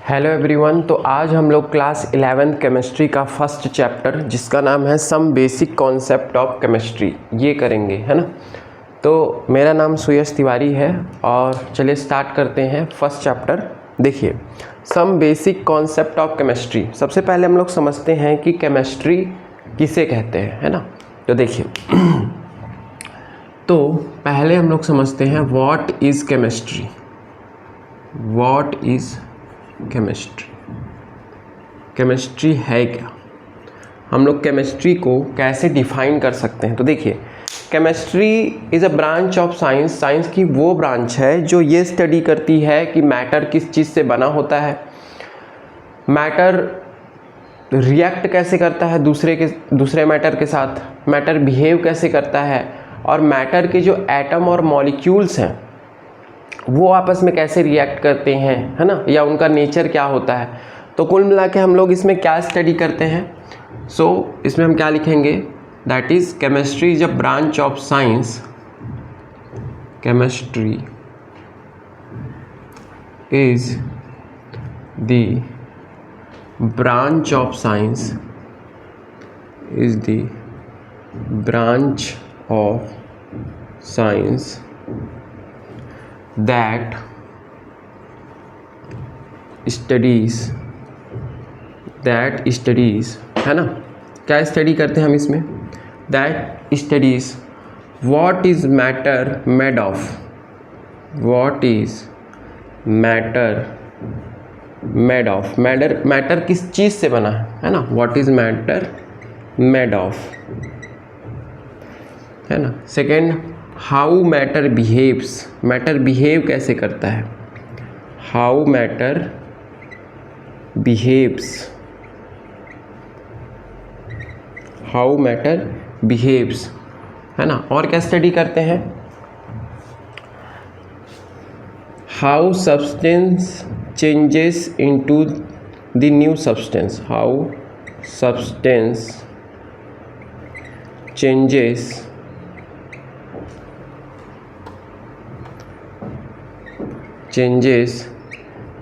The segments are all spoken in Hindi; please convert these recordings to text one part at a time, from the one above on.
Hello everyone. तो आज हम लोग क्लास 11th केमिस्ट्री का फर्स्ट चैप्टर जिसका नाम है some basic concept of chemistry ये करेंगे, है ना। तो मेरा नाम सुयश तिवारी है और चलिए स्टार्ट करते हैं फर्स्ट चैप्टर। देखिए, some basic concept of chemistry. सबसे पहले हम लोग समझते हैं कि केमिस्ट्री किसे कहते हैं, है ना। तो देखिए तो पहले हम लोग समझते हैं what is chemistry. What is chemistry, chemistry है क्या, हम लोग केमिस्ट्री को कैसे डिफाइन कर सकते हैं। तो देखिए, chemistry is a branch of science. Science की वो ब्रांच है जो ये स्टडी करती है कि मैटर किस चीज़ से बना होता है, मैटर रिएक्ट कैसे करता है दूसरे मैटर के साथ, मैटर बिहेव कैसे करता है, और मैटर के जो एटम और मॉलिक्यूल्स हैं वो आपस में कैसे रिएक्ट करते हैं, है ना, या उनका नेचर क्या होता है। तो कुल मिला के हम लोग इसमें क्या स्टडी करते हैं। इसमें हम क्या लिखेंगे, that is chemistry is a branch of science. Chemistry is the branch of science, is the branch of science that studies, है ना। क्या स्टडी करते हैं हम इसमें, that studies what is matter made of, what is matter made of, matter किस चीज़ से बना है ना, what is matter made of, है ना। Second, how matter behaves, matter behave कैसे करता है, how matter behaves, how matter behaves, है ना। और क्या स्टडी करते हैं, how substance changes into the new substance, how substance changes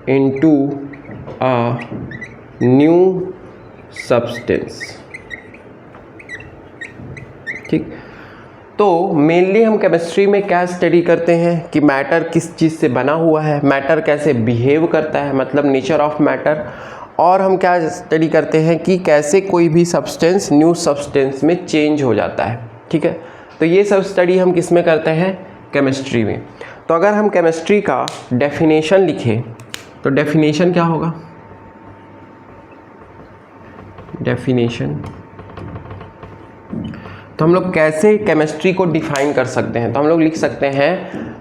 into a new substance। ठीक, तो मेनली हम केमिस्ट्री में क्या स्टडी करते हैं कि मैटर किस चीज़ से बना हुआ है, मैटर कैसे बिहेव करता है, मतलब नेचर ऑफ मैटर, और हम क्या स्टडी करते हैं कि कैसे कोई भी सब्सटेंस न्यू सब्सटेंस में चेंज हो जाता है। ठीक है, तो ये सब स्टडी हम किस में करते हैं, केमिस्ट्री में। तो अगर हम केमिस्ट्री का डेफिनेशन लिखें तो डेफिनेशन क्या होगा, डेफिनेशन, तो हम लोग कैसे केमिस्ट्री को डिफाइन कर सकते हैं। तो हम लोग लिख सकते हैं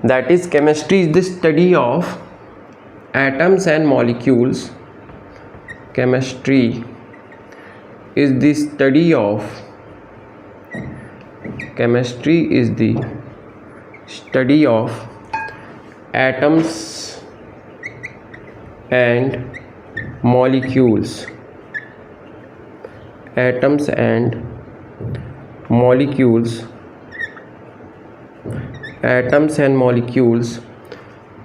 that is chemistry is the study of atoms and molecules, chemistry is the study of, chemistry is the study of atoms and molecules, atoms and molecules, atoms and molecules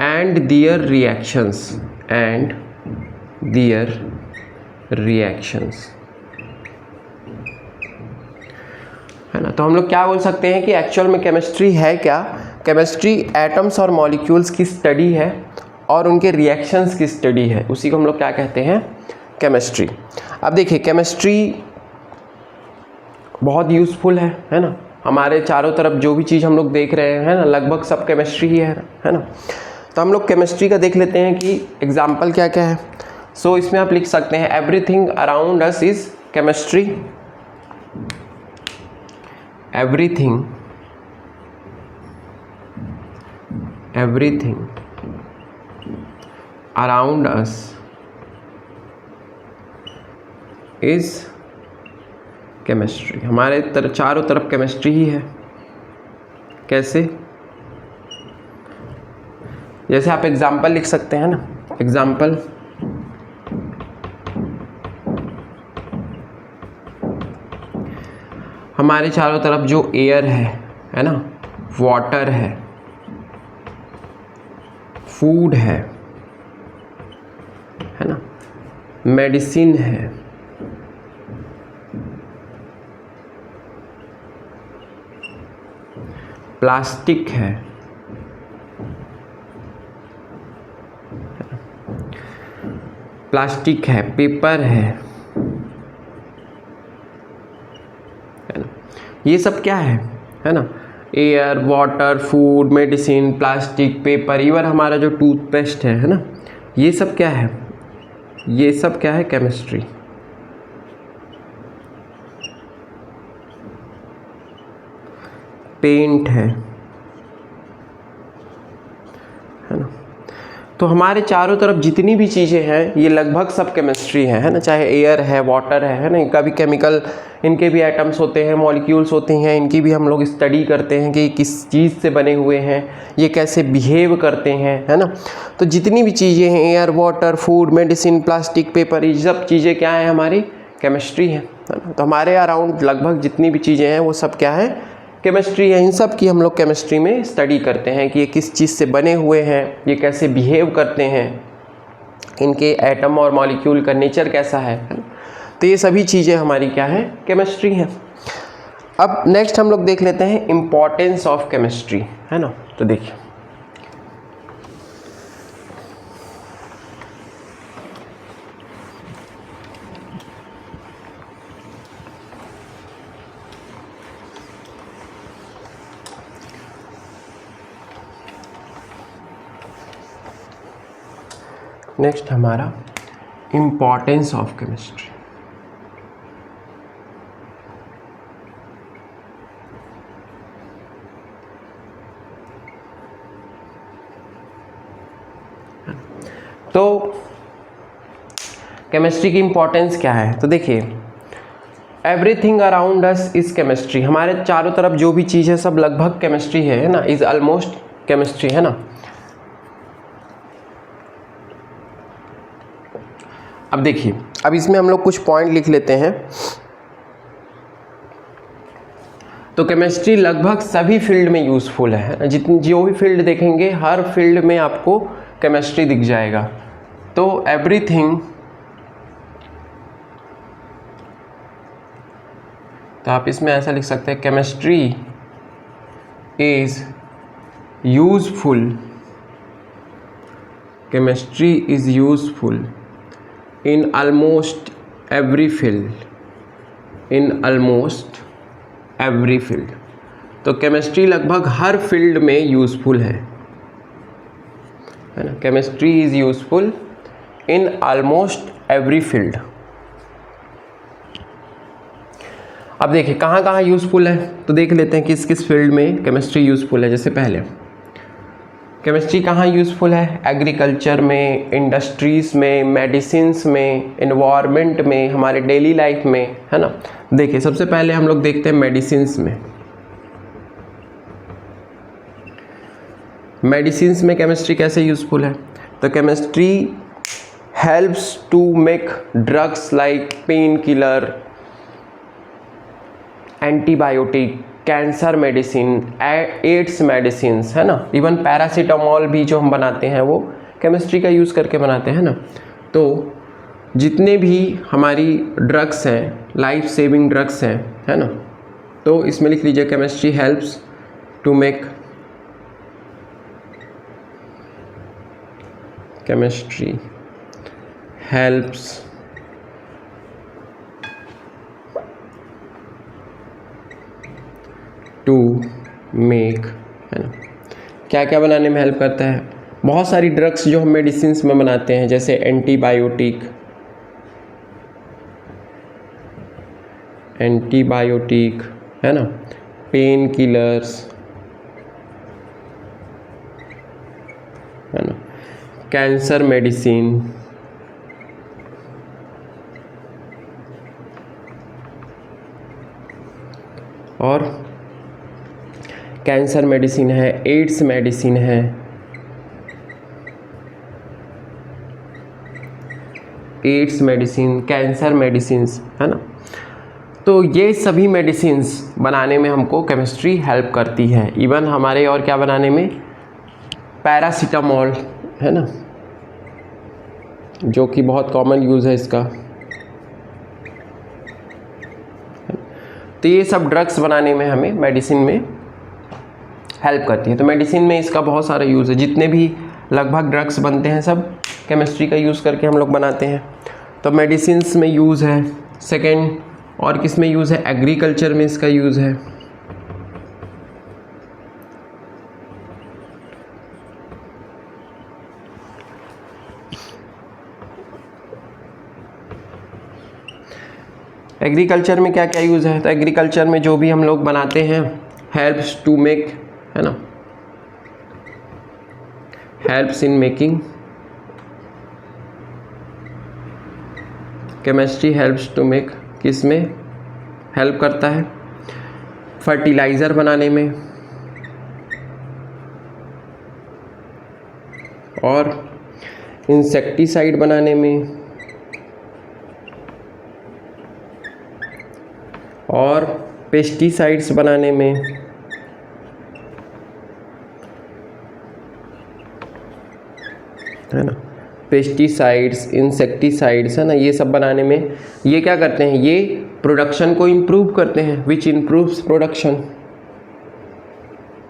and their reactions, and their reactions, है ना। तो हम लोग क्या बोल सकते हैं कि एक्चुअल में केमिस्ट्री है क्या, केमिस्ट्री एटम्स और मॉलिक्यूल्स की स्टडी है और उनके रिएक्शंस की स्टडी है, उसी को हम लोग क्या कहते हैं, केमिस्ट्री। अब देखिए, केमिस्ट्री बहुत यूज़फुल है ना। हमारे चारों तरफ जो भी चीज़ हम लोग देख रहे हैं ना, लगभग सब केमिस्ट्री ही है ना। तो हम लोग केमिस्ट्री का देख लेते हैं कि एग्जाम्पल क्या क्या है। इसमें आप लिख सकते हैं everything around us is chemistry, everything around us is chemistry। हमारे चारों तरफ केमिस्ट्री ही है। कैसे, जैसे आप एग्जाम्पल लिख सकते हैं ना, एग्जाम्पल हमारे चारों तरफ जो एयर है ना, वाटर है, फूड है ना, मेडिसिन है, प्लास्टिक है, पेपर है ना, ये सब क्या है ना, air, water, food, medicine, plastic, paper, even हमारा जो टूथपेस्ट है ना, ये सब क्या है, ये सब क्या है, केमिस्ट्री। पेंट है ना। तो हमारे चारों तरफ जितनी भी चीज़ें हैं ये लगभग सब केमिस्ट्री है ना, चाहे एयर है, वाटर है ना, इनका भी केमिकल, इनके भी एटम्स होते हैं, मॉलिक्यूल्स होते हैं, इनकी भी हम लोग स्टडी करते हैं कि किस चीज़ से बने हुए हैं, ये कैसे बिहेव करते हैं, है ना। तो जितनी भी चीज़ें हैं, air, water, food, medicine, plastic, paper, ये सब चीज़ें क्या है, हमारी केमिस्ट्री है ना। तो हमारे अराउंड लगभग जितनी भी चीज़ें हैं वो सब क्या है, केमिस्ट्री है। इन सब की हम लोग केमिस्ट्री में स्टडी करते हैं कि ये किस चीज़ से बने हुए हैं, ये कैसे बिहेव करते हैं, इनके एटम और मॉलिक्यूल का नेचर कैसा है ना। तो ये सभी चीज़ें हमारी क्या है, केमिस्ट्री है। अब नेक्स्ट हम लोग देख लेते हैं इम्पॉर्टेंस ऑफ केमिस्ट्री, है ना। तो देखिए, नेक्स्ट हमारा इम्पॉर्टेंस ऑफ केमिस्ट्री। तो केमिस्ट्री की इम्पॉर्टेंस क्या है, तो देखिए, everything around us is chemistry. हमारे चारों तरफ जो भी चीज़ है सब लगभग केमिस्ट्री है ना, इज ऑलमोस्ट केमिस्ट्री, है ना। अब देखिए, अब इसमें हम लोग कुछ पॉइंट लिख लेते हैं। तो केमिस्ट्री लगभग सभी फील्ड में यूज़फुल है, जितनी जो भी फील्ड देखेंगे हर फील्ड में आपको केमिस्ट्री दिख जाएगा। तो एवरीथिंग, तो आप इसमें ऐसा लिख सकते हैं, chemistry is useful, chemistry is useful in almost every field, in almost every field। तो केमिस्ट्री लगभग हर फील्ड में यूज़फुल है ना। Chemistry is useful in almost every field. अब देखिए कहाँ कहाँ यूज़फुल है, तो देख लेते हैं किस किस फील्ड में केमिस्ट्री यूज़फुल है। जैसे पहले केमिस्ट्री कहाँ यूज़फुल है, एग्रीकल्चर में, इंडस्ट्रीज़ में, मेडिसिन्स में, इन्वायरमेंट में, हमारे डेली लाइफ में, है ना। देखिए सबसे पहले हम लोग देखते हैं मेडिसिन्स में। मेडिसिन्स में केमिस्ट्री कैसे यूज़फुल है, तो chemistry helps to make drugs like painkiller, antibiotic, cancer medicine, AIDS medicine, है ना। इवन पैरासीटामॉल भी जो हम बनाते हैं वो केमिस्ट्री का यूज़ करके बनाते हैं ना। तो जितने भी हमारी ड्रग्स हैं, लाइफ सेविंग ड्रग्स हैं, है ना, तो इसमें लिख लीजिए chemistry helps to make, chemistry helps to make, है ना। क्या क्या बनाने में हेल्प करता है, बहुत सारी ड्रग्स जो हम मेडिसिन्स में बनाते हैं, जैसे एंटीबायोटिक, है ना, पेन किलर्स, है ना, कैंसर मेडिसिन, और कैंसर मेडिसिन है, एड्स मेडिसिन है, एड्स मेडिसिन, कैंसर मेडिसिन्स, है ना। तो ये सभी मेडिसिन्स बनाने में हमको केमिस्ट्री हेल्प करती है। इवन हमारे और क्या बनाने में, पैरासीटामॉल, है ना, जो कि बहुत कॉमन यूज़ है इसका। तो ये सब ड्रग्स बनाने में हमें मेडिसिन में हेल्प करती है। तो मेडिसिन में इसका बहुत सारा यूज़ है, जितने भी लगभग ड्रग्स बनते हैं सब केमिस्ट्री का यूज़ करके हम लोग बनाते हैं। तो मेडिसिन्स में यूज़ है। सेकेंड, और किस में यूज़ है? एग्रीकल्चर में इसका यूज़ है। एग्रीकल्चर में क्या क्या यूज़ है? तो एग्रीकल्चर में जो भी हम लोग बनाते हैं, हेल्प्स टू मेक, है ना, helps in making, chemistry helps to make, किस में हेल्प करता है? फर्टिलाइज़र बनाने में, और इंसेक्टिसाइड बनाने में, और पेस्टिसाइड्स बनाने में, है ना, पेस्टिसाइड्स, इंसेक्टिसाइड्स, है ना, ये सब बनाने में ये क्या करते हैं? ये प्रोडक्शन को इम्प्रूव करते हैं। विच इम्प्रूव्स प्रोडक्शन,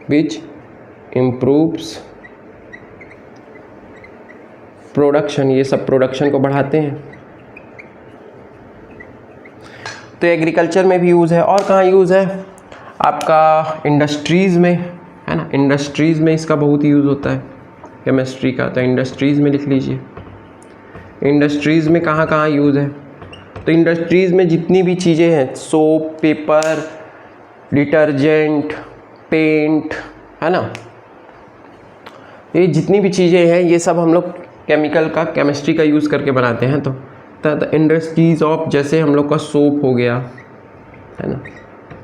विच इम्प्रूव्स प्रोडक्शन, ये सब प्रोडक्शन को बढ़ाते हैं। तो एग्रीकल्चर में भी यूज़ है। और कहाँ यूज़ है? आपका इंडस्ट्रीज़ में, है ना, इंडस्ट्रीज़ में इसका बहुत यूज़ होता है केमिस्ट्री का। तो इंडस्ट्रीज़ में लिख लीजिए, इंडस्ट्रीज़ में कहाँ कहाँ यूज़ है? तो इंडस्ट्रीज़ में जितनी भी चीज़ें हैं, सोप, पेपर, डिटर्जेंट, पेंट, है ना, ये जितनी भी चीज़ें हैं ये सब हम लोग केमिकल का, केमिस्ट्री का यूज़ करके बनाते हैं। तो इंडस्ट्रीज़ ऑफ, जैसे हम लोग का सोप हो गया, है ना,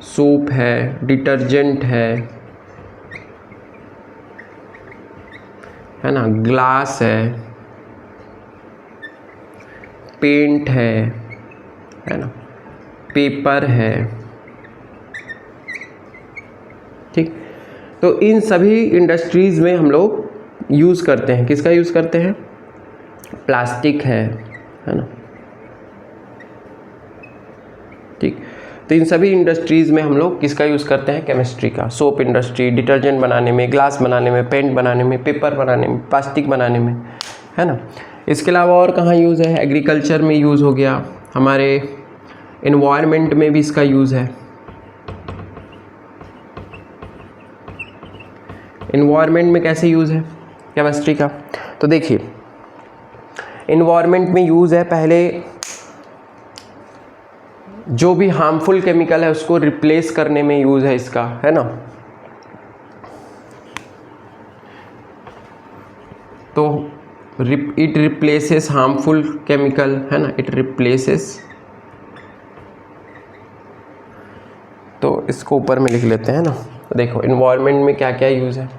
सोप है, डिटर्जेंट है ना, ग्लास है, पेंट है ना, पेपर है, ठीक। तो इन सभी इंडस्ट्रीज़ में हम लोग यूज़ करते हैं, किसका यूज़ करते हैं? प्लास्टिक है ना, ठीक। तो इन सभी इंडस्ट्रीज़ में हम लोग किसका यूज़ करते हैं? केमिस्ट्री का। सोप इंडस्ट्री, डिटर्जेंट बनाने में, ग्लास बनाने में, पेंट बनाने में, पेपर बनाने में, प्लास्टिक बनाने में, है ना। इसके अलावा और कहाँ यूज़ है? एग्रीकल्चर में यूज़ हो गया, हमारे एनवायरनमेंट में भी इसका यूज़ है। एनवायरनमेंट में कैसे यूज़ है केमिस्ट्री का? तो देखिए, एनवायरनमेंट में यूज़ है, पहले जो भी हार्मफुल केमिकल है उसको रिप्लेस करने में यूज़ है इसका, है ना। तो इट रिप्लेसेस हार्मफुल केमिकल, है ना, इट रिप्लेसेस। तो इसको ऊपर में लिख लेते हैं ना। देखो एनवायरनमेंट में क्या क्या यूज़ है।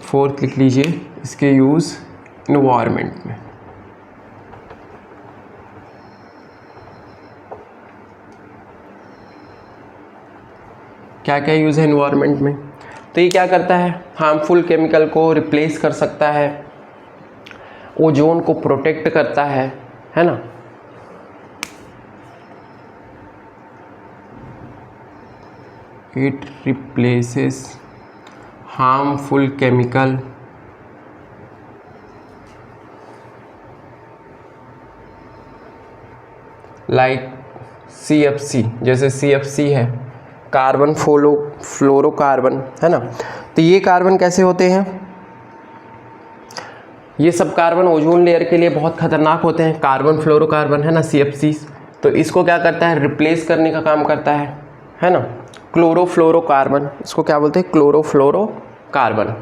फोर्थ लिख लीजिए, इसके यूज़ एनवायरनमेंट में। क्या क्या यूज़ है एनवायरनमेंट में? तो ये क्या करता है? हार्मफुल केमिकल को रिप्लेस कर सकता है, ओजोन को प्रोटेक्ट करता है ना। It replaces harmful chemical like CFC, जैसे CFC है, कार्बन फ्लोरोकार्बन, है ना। तो ये कार्बन कैसे होते हैं? ये सब कार्बन ओजोन लेयर के लिए बहुत खतरनाक होते हैं, कार्बन फ्लोरोकार्बन, है ना, CFC। तो इसको क्या करता है? रिप्लेस करने का काम करता है ना। क्लोरोफ्लोरोकार्बन, इसको क्या बोलते हैं? क्लोरोफ्लोरोकार्बन।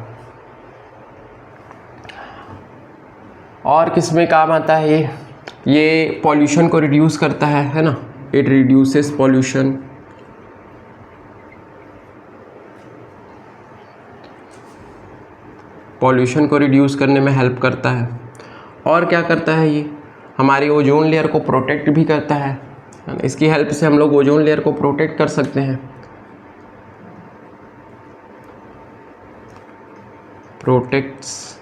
और किस में काम आता है ये पॉल्यूशन को रिड्यूस करता है ना। इट रिड्यूसेस पॉल्यूशन, पॉल्यूशन को रिड्यूस करने में हेल्प करता है। और क्या करता है ये? हमारी ओजोन लेयर को प्रोटेक्ट भी करता है ना। इसकी हेल्प से हम लोग ओजोन लेयर को प्रोटेक्ट कर सकते हैं। Protects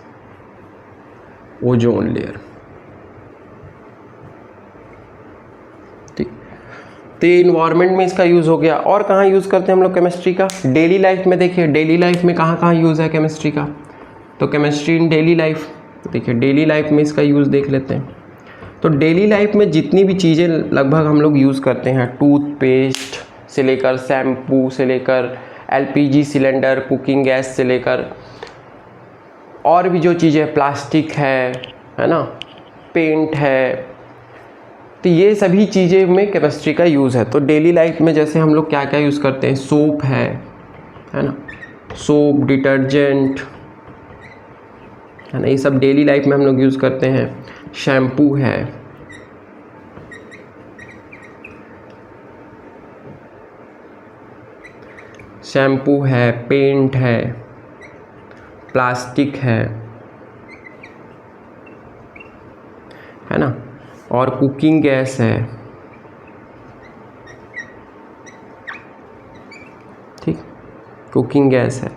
ozone layer. ठीक, तो ये इन्वायरमेंट में इसका यूज़ हो गया। और कहाँ यूज़ करते हैं हम लोग केमिस्ट्री का? डेली लाइफ में। देखिए डेली लाइफ में कहाँ कहाँ यूज़ है केमिस्ट्री का? तो केमिस्ट्री इन डेली लाइफ, देखिए डेली लाइफ में इसका यूज़ देख लेते हैं। तो डेली लाइफ में जितनी भी चीज़ें लगभग हम लोग यूज़ करते हैं, टूथपेस्ट से लेकर शैम्पू से लेकर एलपीजी सिलेंडर, कुकिंग गैस से लेकर और भी जो चीज़ें, प्लास्टिक है ना, पेंट है, तो ये सभी चीज़ें में केमिस्ट्री का यूज़ है। तो डेली लाइफ में जैसे हम लोग क्या क्या यूज़ करते हैं, सोप है ना, सोप, डिटर्जेंट है ना, ये सब डेली लाइफ में हम लोग यूज़ करते हैं। शैम्पू है, शैम्पू है, पेंट है, प्लास्टिक है ना, और कुकिंग गैस है। ठीक, कुकिंग गैस है।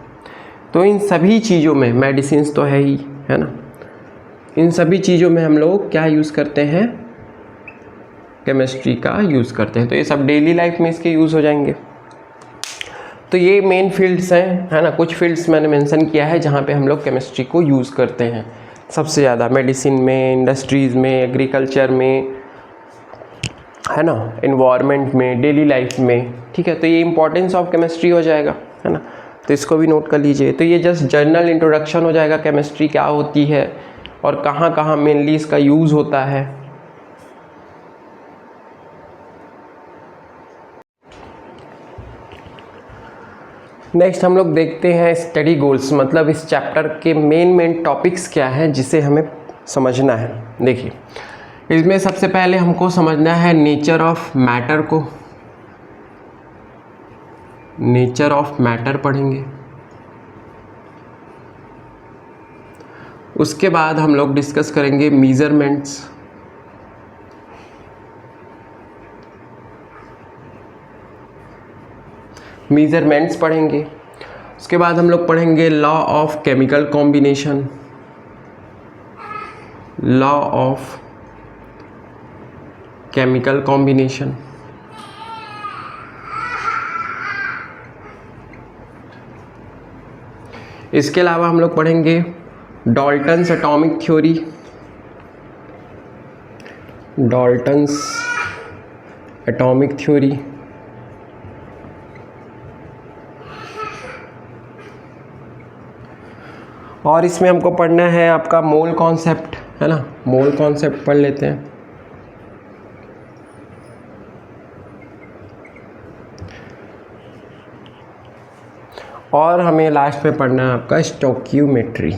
तो इन सभी चीज़ों में, मेडिसिन्स तो है ही, है ना, इन सभी चीज़ों में हम लोग क्या यूज़ करते हैं? केमिस्ट्री का यूज़ करते हैं। तो ये सब डेली लाइफ में इसके यूज़ हो जाएंगे। तो ये मेन फील्ड्स हैं, है ना। कुछ फील्ड्स मैंने मेंशन किया है जहाँ पे हम लोग केमिस्ट्री को यूज़ करते हैं सबसे ज़्यादा, मेडिसिन में, इंडस्ट्रीज़ में, एग्रीकल्चर में, है ना, एनवायरनमेंट में, डेली लाइफ में। ठीक है, तो ये इंपॉर्टेंस ऑफ केमिस्ट्री हो जाएगा, है ना। तो इसको भी नोट कर लीजिए। तो ये जस्ट जनरल इंट्रोडक्शन हो जाएगा, केमिस्ट्री क्या होती है और कहाँ कहाँ मेनली इसका यूज़ होता है। नेक्स्ट हम लोग देखते हैं स्टडी गोल्स, मतलब इस चैप्टर के मेन टॉपिक्स क्या हैं जिसे हमें समझना है। देखिए इसमें सबसे पहले हमको समझना है नेचर ऑफ मैटर को। नेचर ऑफ मैटर पढ़ेंगे। उसके बाद हम लोग डिस्कस करेंगे मेजरमेंट्स। मेजरमेंट्स पढ़ेंगे। उसके बाद हम लोग पढ़ेंगे law of chemical combination. Law of chemical combination. इसके अलावा हम लोग पढ़ेंगे Dalton's atomic theory. Dalton's atomic theory. और इसमें हमको पढ़ना है आपका मोल कॉन्सेप्ट, है ना। मोल कॉन्सेप्ट पढ़ लेते हैं। और हमें लास्ट में पढ़ना है आपका स्टोइकियोमेट्री।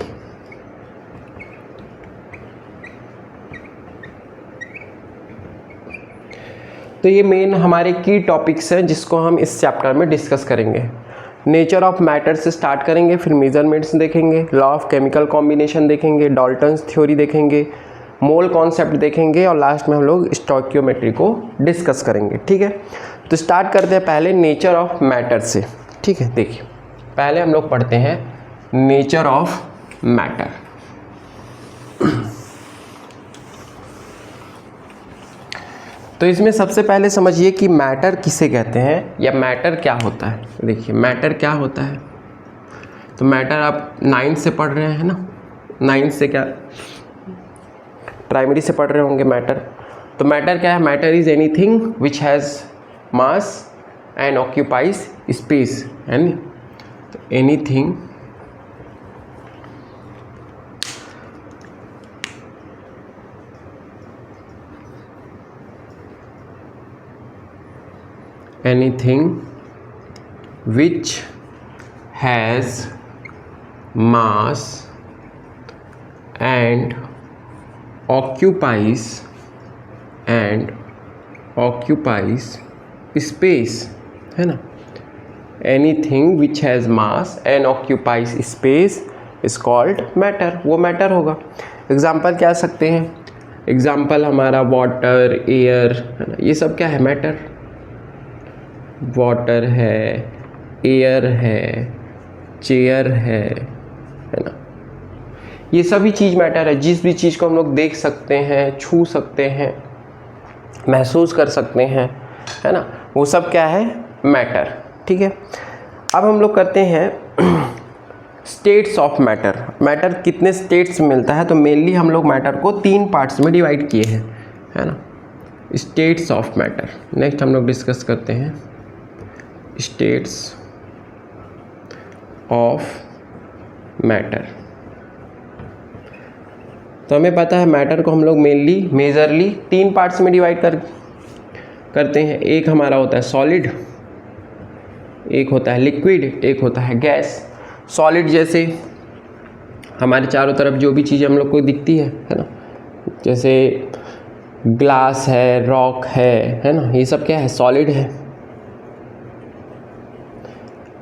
तो ये मेन हमारे की टॉपिक्स हैं जिसको हम इस चैप्टर में डिस्कस करेंगे। नेचर ऑफ मैटर से स्टार्ट करेंगे, फिर मेजरमेंट्स देखेंगे, लॉ ऑफ केमिकल कॉम्बिनेशन देखेंगे, डाल्टन्स थ्योरी देखेंगे, मोल कॉन्सेप्ट देखेंगे और लास्ट में हम लोग स्टोइकियोमेट्री को डिस्कस करेंगे। ठीक है, तो स्टार्ट करते हैं पहले नेचर ऑफ मैटर से। ठीक है, देखिए पहले हम लोग पढ़ते हैं नेचर ऑफ मैटर। तो इसमें सबसे पहले समझिए कि मैटर किसे कहते हैं या मैटर क्या होता है। देखिए मैटर क्या होता है, तो मैटर आप 9th से पढ़ रहे हैं ना, 9th से क्या प्राइमरी से पढ़ रहे होंगे मैटर। तो मैटर क्या है? Matter is anything which has mass and occupies space, है ना। तो anything anything which has mass and occupies space, है ना। anything which has mass and occupies space is called matter, वो matter होगा। एग्जाम्पल क्या सकते हैं? एग्जाम्पल हमारा वाटर, एयर, है ना, ये सब क्या है, मैटर। वाटर है, एयर है, चेयर है ना, ये सभी चीज़ मैटर है। जिस भी चीज़ को हम लोग देख सकते हैं, छू सकते हैं, महसूस कर सकते हैं, है ना, वो सब क्या है, मैटर। ठीक है, अब हम लोग करते हैं स्टेट्स ऑफ मैटर। मैटर कितने स्टेट्स में मिलता है, तो मेनली हम लोग मैटर को 3 पार्ट्स में डिवाइड किए हैं, है ना, स्टेट्स ऑफ मैटर। नेक्स्ट हम लोग डिस्कस करते हैं स्टेट्स ऑफ मैटर। तो हमें पता है मैटर को हम लोग मेनली मेजरली 3 पार्ट्स में डिवाइड करते हैं। एक हमारा होता है सॉलिड, एक होता है लिक्विड, एक होता है गैस। सॉलिड जैसे हमारे चारों तरफ जो भी चीज़ें हम लोग को दिखती है ना, जैसे ग्लास है, रॉक है ना, ये सब क्या है, सॉलिड है।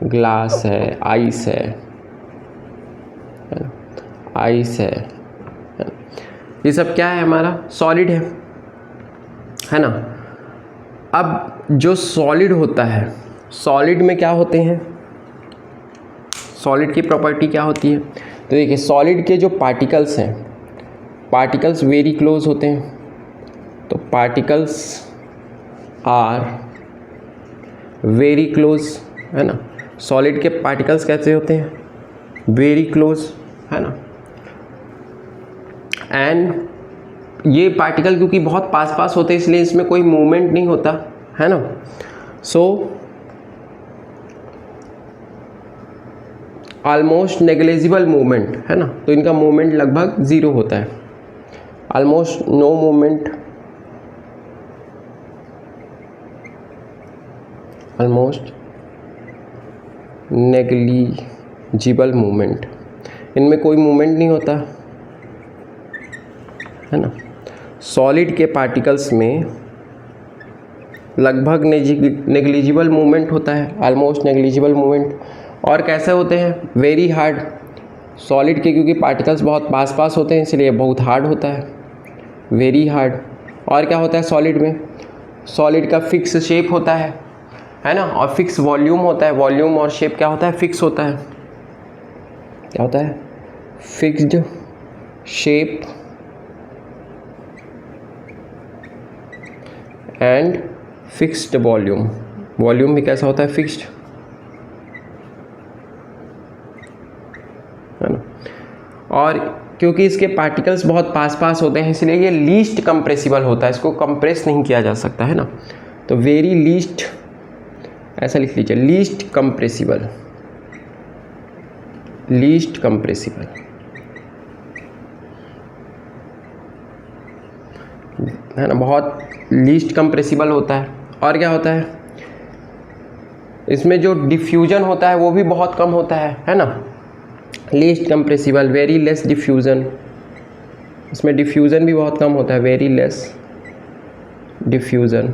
ग्लास है, आइस है ना, आइस है ना, ये सब क्या है, हमारा सॉलिड है ना। अब जो सॉलिड होता है, सॉलिड में क्या होते हैं, सॉलिड की प्रॉपर्टी क्या होती है, तो देखिए सॉलिड के जो पार्टिकल्स हैं, पार्टिकल्स वेरी क्लोज होते हैं। तो पार्टिकल्स आर वेरी क्लोज, है ना। सॉलिड के पार्टिकल्स कैसे होते हैं, वेरी क्लोज, है ना। एंड ये पार्टिकल क्योंकि बहुत पास पास होते हैं इसलिए इसमें कोई मूवमेंट नहीं होता, है ना। सो ऑलमोस्ट नेग्लिजिबल मूवमेंट, है ना, तो इनका मूवमेंट लगभग 0 होता है, almost no movement, almost negligible movement, इनमें कोई मूवमेंट नहीं होता, है ना। सॉलिड के पार्टिकल्स में लगभग नेग्लिजिबल मूवमेंट होता है, ऑलमोस्ट नेग्लिजिबल मूवमेंट। और कैसे होते हैं, वेरी हार्ड। सॉलिड के क्योंकि पार्टिकल्स बहुत पास पास होते हैं इसलिए बहुत हार्ड होता है, वेरी हार्ड। और क्या होता है सॉलिड में, सॉलिड का फिक्स शेप होता है ना, और फिक्स वॉल्यूम होता है। वॉल्यूम और शेप क्या होता है, फिक्स होता है। क्या होता है, fixed shape and fixed volume. Volume भी कैसा होता है, फिक्स्ड, है ना। और क्योंकि इसके पार्टिकल्स बहुत पास पास होते हैं इसलिए ये लीस्ट कंप्रेसिबल होता है, इसको कंप्रेस नहीं किया जा सकता, है ना। तो वेरी लीस्ट, ऐसा लिख लीजिए, लीस्ट कंप्रेसिबल, लीस्ट कंप्रेसिबल, है ना, बहुत लीस्ट कंप्रेसिबल होता है। और क्या होता है, इसमें जो डिफ्यूजन होता है वो भी बहुत कम होता है ना। Least compressible, very less diffusion, इसमें डिफ्यूजन भी बहुत कम होता है, वेरी लेस डिफ्यूजन।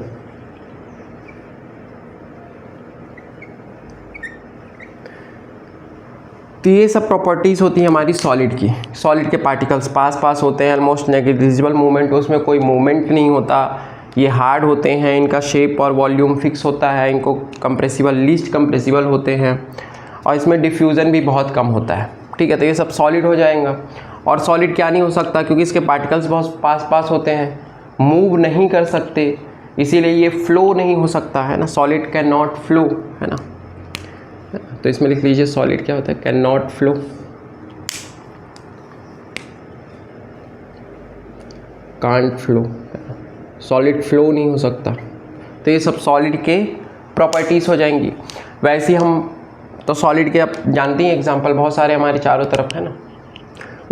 तो ये सब प्रॉपर्टीज़ होती हैं हमारी सॉलिड की। सॉलिड के पार्टिकल्स पास पास होते हैं, ऑलमोस्ट नेग्लिजिबल मूवमेंट, उसमें कोई मूवमेंट नहीं होता, ये हार्ड होते हैं, इनका शेप और वॉल्यूम फिक्स होता है, इनको कंप्रेसिबल, लीस्ट कंप्रेसिबल होते हैं, और इसमें डिफ्यूज़न भी बहुत कम होता है। ठीक है, तो ये सब सॉलिड हो जाएगा। और सॉलिड क्या नहीं हो सकता, क्योंकि इसके पार्टिकल्स बहुत पास पास होते हैं, मूव नहीं कर सकते, इसीलिए ये फ्लो नहीं हो सकता, है ना। सॉलिड कैन नॉट फ्लो, है ना। तो इसमें लिख लीजिए सॉलिड क्या होता है, can not flow, can't flow, solid flow नहीं हो सकता। तो ये सब सॉलिड के प्रॉपर्टीज़ हो जाएंगी। वैसे हम तो सॉलिड के आप जानते हैं एग्जांपल बहुत सारे हमारे चारों तरफ, है ना।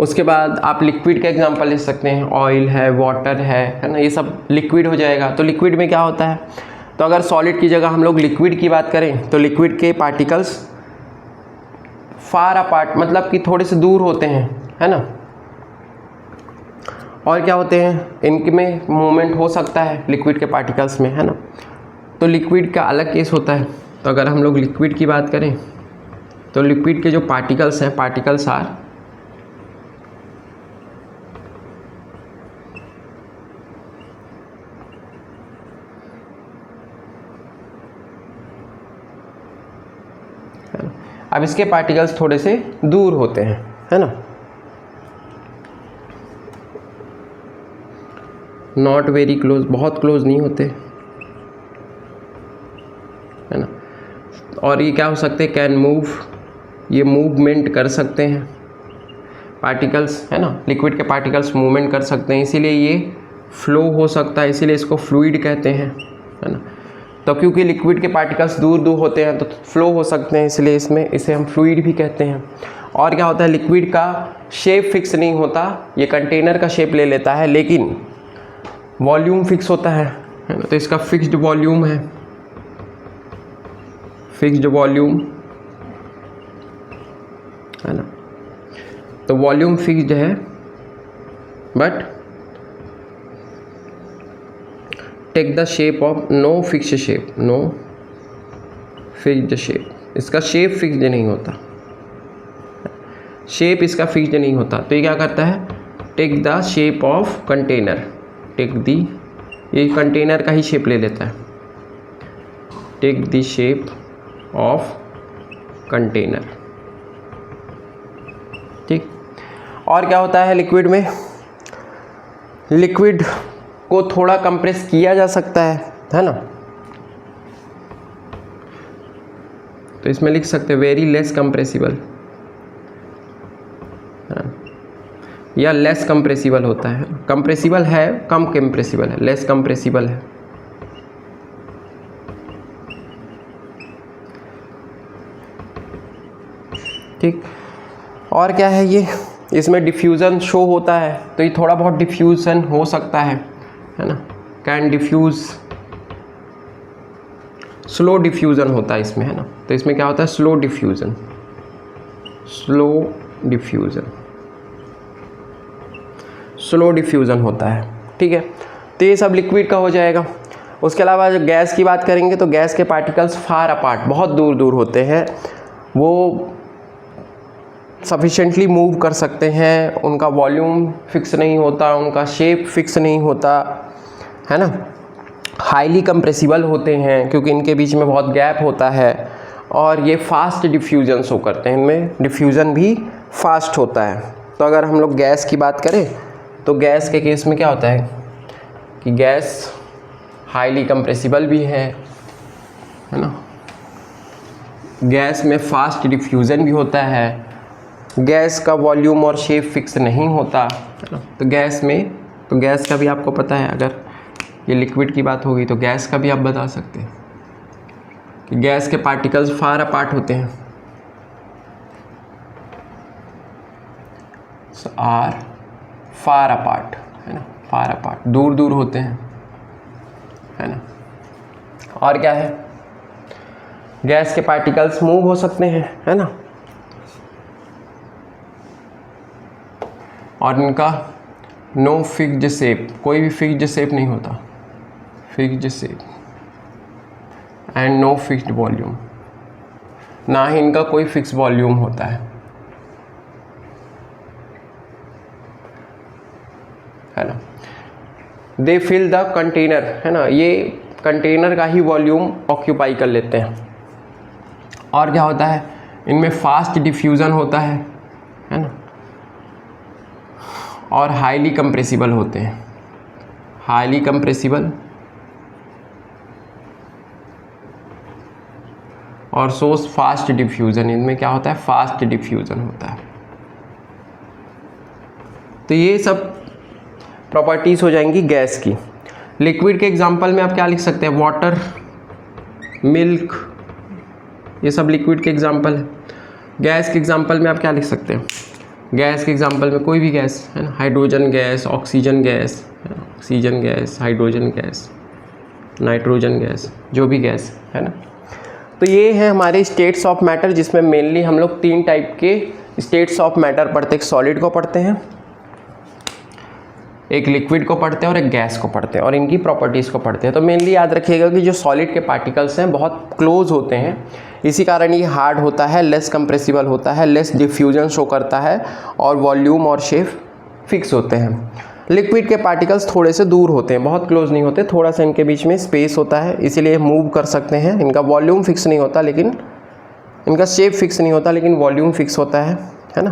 उसके बाद आप लिक्विड का एग्जांपल ले सकते हैं, ऑयल है, वाटर है ना, ये सब लिक्विड हो जाएगा। तो लिक्विड में क्या होता है, तो अगर सॉलिड की जगह हम लोग लिक्विड की बात करें तो लिक्विड के पार्टिकल्स फार अपार्ट, मतलब कि थोड़े से दूर होते हैं, है ना। और क्या होते हैं, इनमें मूवमेंट हो सकता है लिक्विड के पार्टिकल्स में, है ना। तो लिक्विड का अलग केस होता है। तो अगर हम लोग लिक्विड की बात करें तो लिक्विड के जो पार्टिकल्स हैं, पार्टिकल्स आर अब इसके पार्टिकल्स थोड़े से दूर होते हैं, है ना, नॉट वेरी क्लोज, बहुत क्लोज नहीं होते, है ना। और ये क्या हो सकते हैं, कैन मूव, ये मूवमेंट कर सकते हैं पार्टिकल्स, है ना, लिक्विड के पार्टिकल्स मूवमेंट कर सकते हैं, इसीलिए ये फ्लो हो सकता है, इसीलिए इसको फ्लूइड कहते हैं, है ना। तो क्योंकि लिक्विड के पार्टिकल्स दूर दूर होते हैं तो फ्लो हो सकते हैं, इसलिए इसे हम फ्लूइड भी कहते हैं। और क्या होता है, लिक्विड का शेप फिक्स नहीं होता, ये कंटेनर का शेप ले लेता है, लेकिन वॉल्यूम फिक्स होता है ना। तो इसका फिक्स्ड वॉल्यूम है, फिक्स्ड वॉल्यूम, है ना। तो वॉल्यूम फिक्स्ड है but take the shape of no fixed shape, no fixed shape, इसका शेप फिक्स्ड नहीं होता, शेप इसका फिक्स्ड नहीं होता। तो ये क्या करता है, take the shape of container, take the, ये कंटेनर का ही शेप ले लेता है, take the shape of container, ठीक। और क्या होता है लिक्विड में, लिक्विड को थोड़ा कंप्रेस किया जा सकता है ना। तो इसमें लिख सकते हैं वेरी लेस कंप्रेसिबल, या लेस कंप्रेसिबल होता है, कंप्रेसिबल है, कम कंप्रेसिबल है, लेस कंप्रेसिबल है, ठीक। और क्या है, ये इसमें डिफ्यूज़न शो होता है, तो ये थोड़ा बहुत डिफ्यूज़न हो सकता है ना, कैन डिफ्यूज़, स्लो डिफ्यूज़न होता है इसमें, है ना। तो इसमें क्या होता है, slow diffusion, slow diffusion, slow diffusion होता है, ठीक है। तो ये सब लिक्विड का हो जाएगा। उसके अलावा जब गैस की बात करेंगे तो गैस के पार्टिकल्स फार अपार्ट, बहुत दूर दूर होते हैं, वो सफिशेंटली मूव कर सकते हैं, उनका वॉल्यूम फिक्स नहीं होता, उनका शेप फिक्स नहीं होता, है ना। हाईली कंप्रेसिबल होते हैं क्योंकि इनके बीच में बहुत गैप होता है, और ये फास्ट डिफ्यूज़न शो करते हैं, इनमें डिफ्यूज़न भी फास्ट होता है। तो अगर हम लोग गैस की बात करें तो गैस के केस में क्या होता है कि गैस हाईली कंप्रेसिबल भी है ना, गैस में फास्ट डिफ्यूज़न भी होता है, गैस का वॉल्यूम और शेप फिक्स नहीं होता, है ना। तो गैस में, तो गैस का भी आपको पता है, अगर ये लिक्विड की बात होगी तो गैस का भी आप बता सकते हैं कि गैस के पार्टिकल्स फार अपार्ट होते हैं, आर फार अपार्ट, है ना, फार अपार्ट, दूर दूर होते हैं, है ना। और क्या है, गैस के पार्टिकल्स मूव हो सकते हैं, है ना, और इनका नो फिक्स्ड शेप, कोई भी फिक्स्ड शेप नहीं होता, fixed shape, and no fixed volume, ना ही इनका कोई फिक्स वॉल्यूम होता है ना। दे फिल द कंटेनर, है ना, ये कंटेनर का ही वॉल्यूम ऑक्यूपाई कर लेते हैं। और क्या होता है, इनमें फास्ट डिफ्यूज़न होता है ना, और हाईली कंप्रेसिबल होते हैं, हाईली कंप्रेसिबल, और सोर्स फास्ट डिफ्यूज़न, इनमें क्या होता है, फास्ट डिफ्यूज़न होता है। तो ये सब प्रॉपर्टीज़ हो जाएंगी गैस की। लिक्विड के एग्जांपल में आप क्या लिख सकते हैं, वाटर, मिल्क, ये सब लिक्विड के एग्जांपल है। गैस के एग्जांपल में आप क्या लिख सकते हैं, गैस के एग्जांपल में कोई भी गैस, है ना, hydrogen gas, oxygen gas, oxygen gas, hydrogen gas, nitrogen gas, जो भी गैस, है ना। तो ये है हमारे स्टेट्स ऑफ मैटर, जिसमें मेनली हम लोग 3 टाइप के स्टेट्स ऑफ मैटर पढ़ते हैं, एक सॉलिड को पढ़ते हैं, एक लिक्विड को पढ़ते हैं और एक गैस को पढ़ते हैं, और इनकी प्रॉपर्टीज़ को पढ़ते हैं। तो मेनली याद रखिएगा कि जो सॉलिड के पार्टिकल्स हैं बहुत क्लोज होते हैं, इसी कारण ये हार्ड होता है, लेस कंप्रेसिबल होता है, लेस डिफ्यूजन शो करता है, और वॉल्यूम और शेप फिक्स होते हैं। लिक्विड के पार्टिकल्स थोड़े से दूर होते हैं, बहुत क्लोज नहीं होते, थोड़ा सा इनके बीच में स्पेस होता है, इसीलिए मूव कर सकते हैं, इनका वॉल्यूम फिक्स नहीं होता, लेकिन इनका शेप फिक्स नहीं होता लेकिन वॉल्यूम फिक्स होता है ना।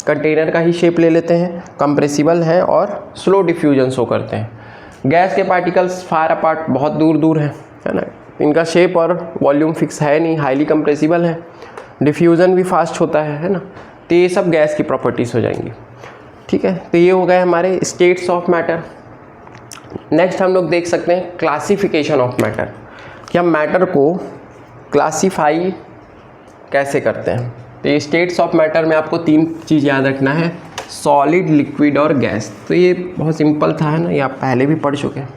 कंटेनर का ही शेप ले लेते हैं, कंप्रेसिबल है और स्लो डिफ्यूजन शो करते हैं। गैस के पार्टिकल्स फार अपार्ट, बहुत दूर दूर है ना, इनका शेप और वॉल्यूम फिक्स है नहीं, हाईली कंप्रेसिबल है, डिफ्यूज़न भी फास्ट होता है ना। तो ये सब गैस की प्रॉपर्टीज़ हो जाएंगी, ठीक है। तो ये हो गए हमारे स्टेट्स ऑफ मैटर। नेक्स्ट हम लोग देख सकते हैं क्लासिफिकेशन ऑफ मैटर, कि हम मैटर को क्लासीफाई कैसे करते हैं। तो ये स्टेट्स ऑफ मैटर में आपको 3 चीज़ याद रखना है, सॉलिड, लिक्विड और गैस। तो ये बहुत सिंपल था, है ना, ये आप पहले भी पढ़ चुके हैं।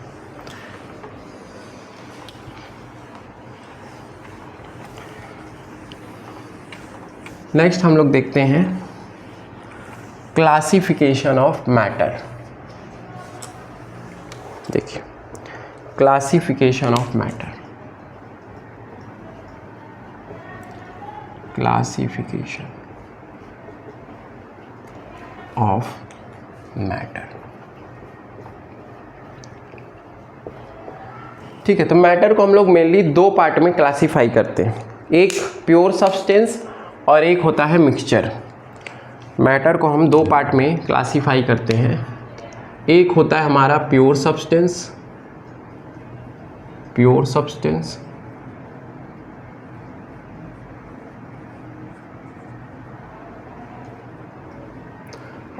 नेक्स्ट हम लोग देखते हैं क्लासिफिकेशन ऑफ मैटर। देखिए classification of matter, classification of matter, ठीक है। तो मैटर को हम लोग मेनली 2 पार्ट में क्लासीफाई करते हैं, एक प्योर सब्सटेंस और एक होता है मिक्सचर। मैटर को हम 2 पार्ट में क्लासीफाई करते हैं, एक होता है हमारा प्योर सब्सटेंस, प्योर सब्सटेंस,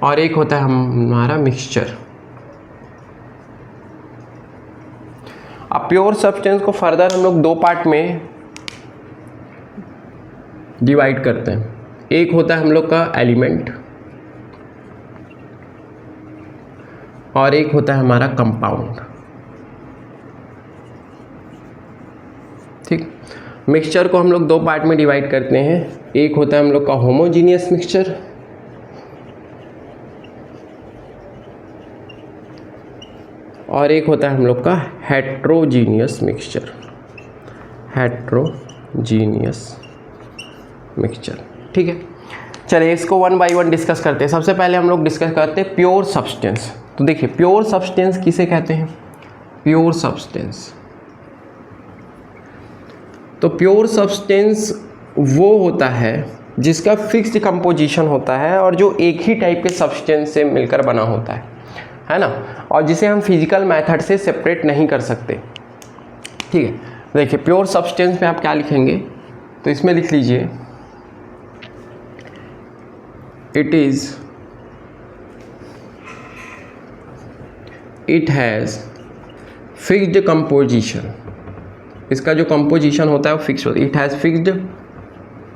और एक होता है हमारा मिक्सचर। अब प्योर सब्सटेंस को फर्दर हम लोग 2 पार्ट में डिवाइड करते हैं, एक होता है हम लोग का एलिमेंट और एक होता है हमारा कंपाउंड, ठीक। मिक्सचर को हम लोग 2 पार्ट में डिवाइड करते हैं, एक होता है हम लोग का होमोजीनियस मिक्सचर और एक होता है हम लोग का हेट्रोजीनियस मिक्सचर, हेट्रोजीनियस मिक्सचर, ठीक है। चलिए इसको 1 बाय 1 डिस्कस करते हैं। सबसे पहले हम लोग डिस्कस करते हैं प्योर सब्सटेंस। तो देखिए प्योर सब्सटेंस किसे कहते हैं, प्योर सब्सटेंस। तो प्योर सब्सटेंस वो होता है जिसका फिक्स्ड कंपोजिशन होता है और जो एक ही टाइप के सब्सटेंस से मिलकर बना होता है ना, और जिसे हम फिजिकल मेथड से सेपरेट नहीं कर सकते, ठीक है। देखिए प्योर सब्सटेंस में आप क्या लिखेंगे, तो इसमें लिख लीजिए it has fixed composition। इसका जो कंपोजिशन होता है वो फिक्स होता है। it has fixed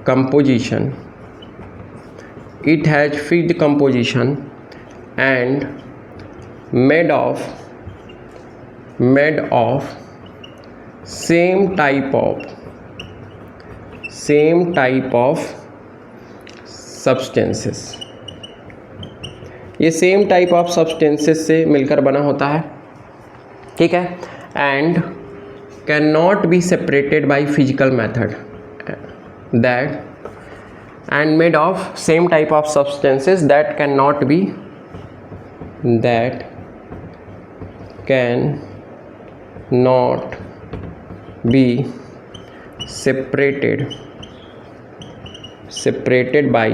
composition, it has fixed composition and made of same type of substances। ये सेम टाइप ऑफ सब्सटेंसेस से मिलकर बना होता है, ठीक है। And can not be separated by physical method, that and made of same type of substances that can not be separated by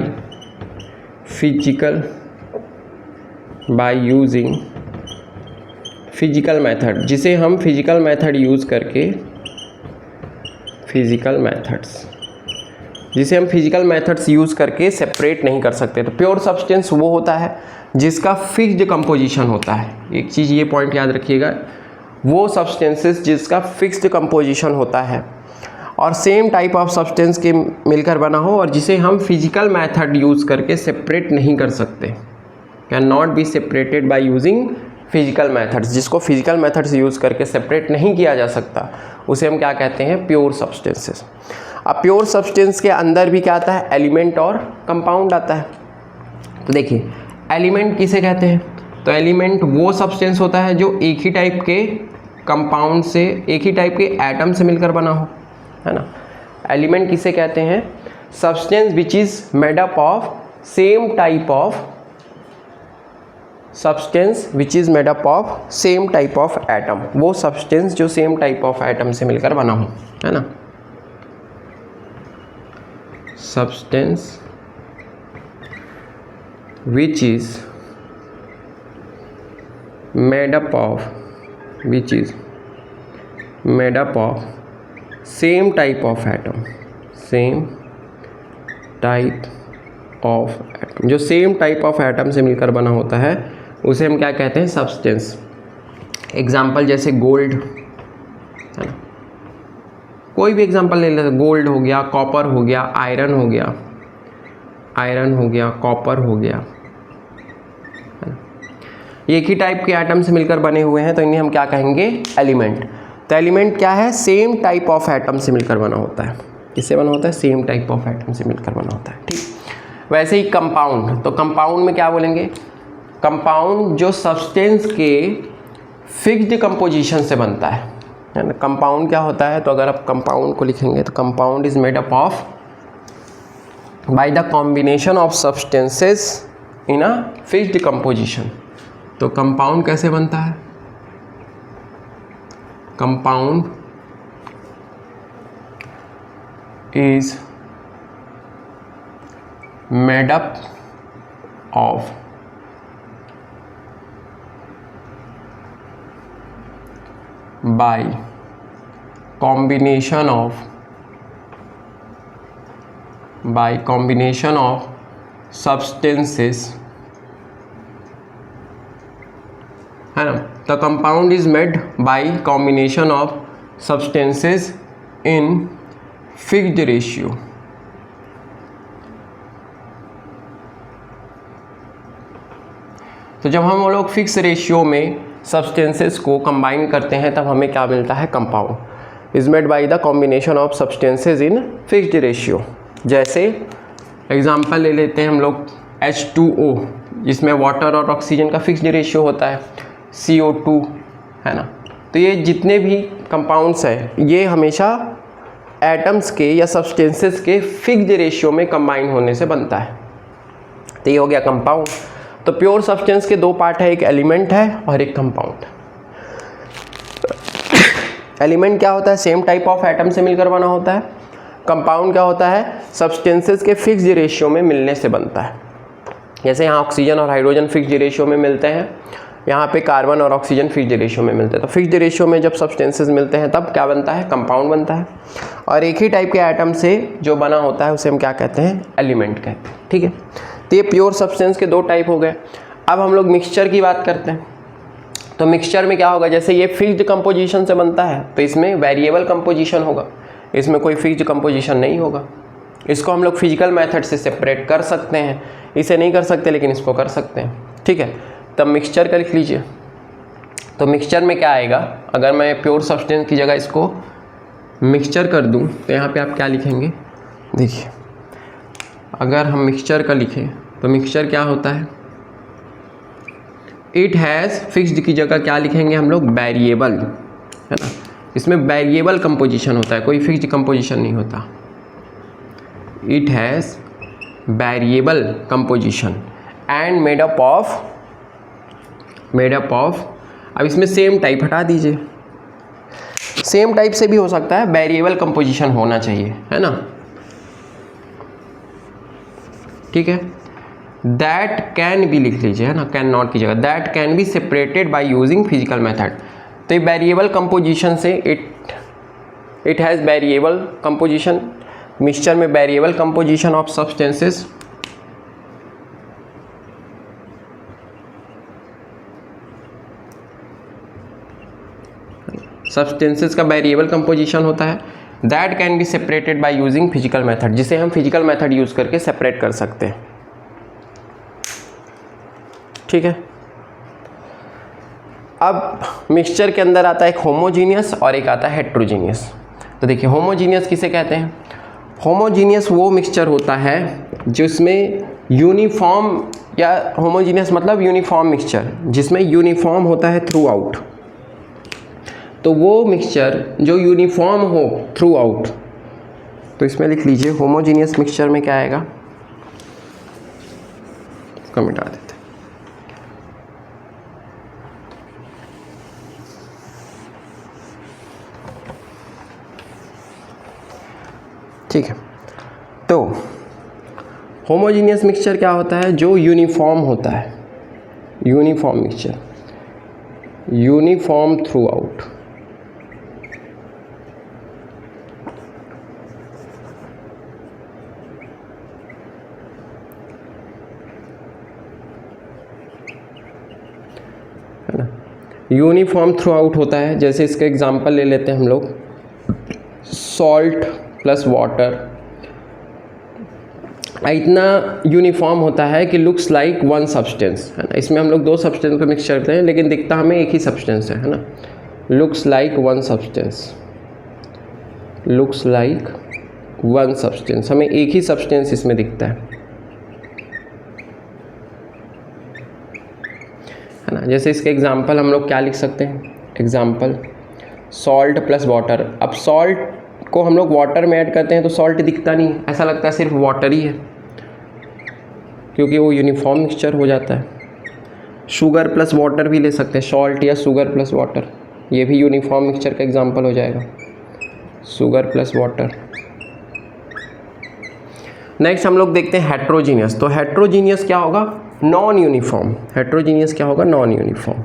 using physical method, जिसे हम फिजिकल मेथड यूज़ करके फिजिकल मेथड्स यूज़ करके सेपरेट नहीं कर सकते। तो प्योर सब्सटेंस वो होता है जिसका फिक्स्ड कंपोजिशन होता है। एक चीज़ ये पॉइंट याद रखिएगा, वो सब्सटेंसेस जिसका फिक्स्ड कंपोजिशन होता है और सेम टाइप ऑफ सब्सटेंस के मिलकर बना हो और जिसे हम फिजिकल मेथड यूज़ करके सेपरेट नहीं कर सकते, can not be separated by using physical methods. जिसको फिजिकल मेथड्स यूज़ करके सेपरेट नहीं किया जा सकता उसे हम क्या कहते हैं, प्योर सब्सटेंसेस। अब प्योर सब्सटेंस के अंदर भी क्या आता है, एलिमेंट और कंपाउंड आता है। तो देखिए एलिमेंट किसे कहते हैं, तो एलिमेंट वो सब्सटेंस होता है जो एक ही टाइप के कंपाउंड से, एक ही टाइप के एटम से मिलकर बना हो, है ना। एलिमेंट किसे कहते हैं, substance which is made up of same type of atom, वो सब्सटेंस जो सेम टाइप ऑफ एटम से मिलकर बना हो, है ना। substance which is made up of same type of atom, जो सेम टाइप ऑफ एटम से मिलकर बना होता है उसे हम क्या कहते हैं, सब्सटेंस। एग्जाम्पल जैसे गोल्ड है ना, कोई भी एग्जाम्पल ले लेते, गोल्ड हो गया, कॉपर हो गया, आयरन हो गया, कॉपर हो गया, एक ही टाइप के एटम से मिलकर बने हुए हैं तो इन्हें हम क्या कहेंगे, एलिमेंट। तो एलिमेंट क्या है, सेम टाइप ऑफ एटम से मिलकर बना होता है। किससे बना होता है, सेम टाइप ऑफ एटम से मिलकर बना होता है, ठीक। वैसे ही कंपाउंड, तो कंपाउंड में क्या बोलेंगे, कंपाउंड जो सब्सटेंस के फिक्स्ड कंपोजिशन से बनता है ना। कंपाउंड क्या होता है, तो अगर आप कंपाउंड को लिखेंगे तो compound is made up of by the combination of substances in a fixed composition. तो कंपाउंड कैसे बनता है, compound is made up of by combination of substances है ना। The compound is made by combination of substances in fixed ratio। तो जब हम लोग फिक्स रेशियो में सब्सटेंसेस को कंबाइन करते हैं तब हमें क्या मिलता है, compound is made by the combination of substances in fixed ratio. जैसे एग्जांपल ले लेते हैं हम लोग H2O, जिसमें वाटर और ऑक्सीजन का फिक्स्ड रेशियो होता है, CO2 है ना। तो ये जितने भी कंपाउंड्स हैं ये हमेशा एटम्स के या सब्सटेंसेस के फिक्स्ड रेशियो में कंबाइन होने से बनता है। तो ये हो गया कंपाउंड। तो प्योर सब्सटेंस के दो पार्ट है, एक एलिमेंट है और एक कंपाउंड। एलिमेंट क्या होता है, सेम टाइप ऑफ एटम से मिलकर बना होता है। कंपाउंड क्या होता है, सब्सटेंसेस के फिक्स्ड रेशियो में मिलने से बनता है। जैसे यहाँ ऑक्सीजन और हाइड्रोजन फिक्स्ड रेशियो में मिलते हैं, यहाँ पे कार्बन और ऑक्सीजन फिक्स्ड रेशियो में मिलते हैं। तो फिक्स्ड रेशियो में जब सब्सटेंसेस मिलते हैं तब क्या बनता है, कंपाउंड बनता है। और एक ही टाइप के एटम से जो बना होता है उसे हम क्या कहते हैं, एलिमेंट कहते हैं, ठीक है। तो ये प्योर सब्सटेंस के दो टाइप हो गए। अब हम लोग मिक्सचर की बात करते हैं। तो मिक्सचर में क्या होगा, जैसे ये फिक्स्ड कंपोजिशन से बनता है तो इसमें वेरिएबल कंपोजिशन होगा, इसमें कोई फिक्स्ड कंपोजिशन नहीं होगा। इसको हम लोग फिजिकल मेथड से सेपरेट कर सकते हैं, इसे नहीं कर सकते लेकिन इसको कर सकते हैं, ठीक है। तब मिक्सचर का लिख लीजिए। तो मिक्सचर में क्या आएगा, अगर मैं प्योर सब्सटेंस की जगह इसको मिक्सचर कर दूं तो यहाँ पे आप क्या लिखेंगे, देखिए अगर हम मिक्सचर का लिखें तो मिक्सचर क्या होता है, इट हैज़ फिक्स्ड की जगह क्या लिखेंगे हम लोग, वेरिएबल है ना। इसमें वेरिएबल कंपोजिशन होता है, कोई फिक्स्ड कंपोजिशन नहीं होता। It has variable composition and made up of अब इसमें सेम टाइप हटा दीजिए, सेम टाइप से भी हो सकता है, वेरिएबल कंपोजिशन होना चाहिए, है ना, ठीक है। दैट कैन बी लिख लीजिए, है ना, कैन नॉट की जगह that can be separated by using physical method. तो ये वेरिएबल कंपोजिशन से it has variable composition, mixture में वेरिएबल कंपोजिशन ऑफ सब्सटेंसेस का वेरिएबल कंपोजिशन होता है। That can be separated by using physical method, जिसे हम फिजिकल मेथड यूज करके सेपरेट कर सकते हैं, ठीक है। अब मिक्सचर के अंदर आता है एक होमोजीनियस और एक आता है हेट्रोजीनियस। तो देखिए होमोजीनियस किसे कहते हैं, होमोजीनियस वो मिक्सचर होता है जिसमें यूनिफॉर्म, या होमोजीनियस मतलब यूनिफॉर्म मिक्सचर, जिसमें यूनिफॉर्म होता है थ्रू आउट। तो वो मिक्सचर जो यूनिफॉर्म हो थ्रू आउट, तो इसमें लिख लीजिए होमोजीनियस मिक्सचर में क्या आएगा, इसको मिटा देते, ठीक है। तो होमोजीनियस मिक्सचर क्या होता है? जो यूनिफॉर्म होता है, uniform mixture, uniform through out. है ना, यूनिफॉर्म थ्रू आउट होता है। जैसे इसका एग्जांपल ले लेते हैं हम लोग, सॉल्ट प्लस वाटर, इतना यूनिफॉर्म होता है कि लुक्स लाइक वन सब्सटेंस, है ना। इसमें हम लोग दो सब्सटेंस को मिक्स करते हैं लेकिन दिखता हमें एक ही सब्सटेंस है ना। Looks like one substance, looks like one substance, हमें एक ही सब्सटेंस इसमें दिखता है ना। जैसे इसके एग्जांपल हम लोग क्या लिख सकते हैं? Example salt plus water. अब सॉल्ट को हम लोग वाटर में ऐड करते हैं तो सॉल्ट दिखता नहीं, ऐसा लगता है सिर्फ वाटर ही है, क्योंकि वो यूनिफॉर्म मिक्सचर हो जाता है। शुगर प्लस वाटर भी ले सकते हैं, सॉल्ट या शुगर प्लस वाटर, ये भी यूनिफॉर्म मिक्सचर का एग्जांपल हो जाएगा, शुगर प्लस वाटर। नेक्स्ट हम लोग देखते हैं हेट्रोजीनियस। तो हेट्रोजीनियस क्या होगा? Non uniform. हेट्रोजीनियस क्या होगा? नॉन यूनिफॉर्म,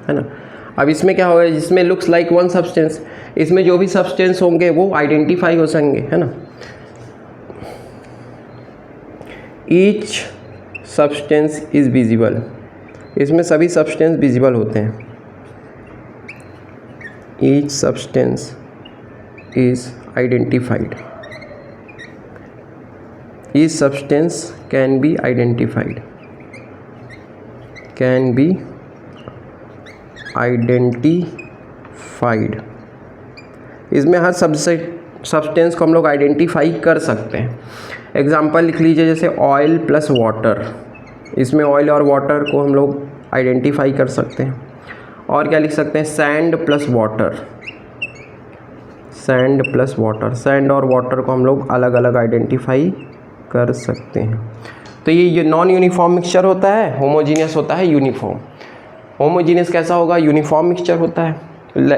है ना। अब इसमें क्या होगा? जिसमें लुक्स लाइक वन सब्सटेंस, इसमें जो भी सब्सटेंस होंगे वो आइडेंटिफाई हो सकेंगे, है ना। ईच सब्सटेंस इज विजिबल, इसमें सभी सब्सटेंस विजिबल होते हैं। Each substance is identified, each substance can be identified, can be identified. इसमें हर सब्सटेंस को हम लोग आइडेंटिफाई कर सकते हैं। एग्जांपल लिख लीजिए, जैसे ऑयल प्लस वाटर, इसमें ऑयल और वाटर को हम लोग आइडेंटिफाई कर सकते हैं। और क्या लिख सकते हैं? Sand plus water, sand plus water, sand और वाटर को हम लोग अलग अलग आइडेंटिफाई कर सकते हैं। तो ये नॉन यूनिफॉर्म मिक्सचर होता है, होमोजीनियस होता है यूनिफॉर्म। होमोजीनियस कैसा होगा? यूनिफॉर्म मिक्सचर होता है,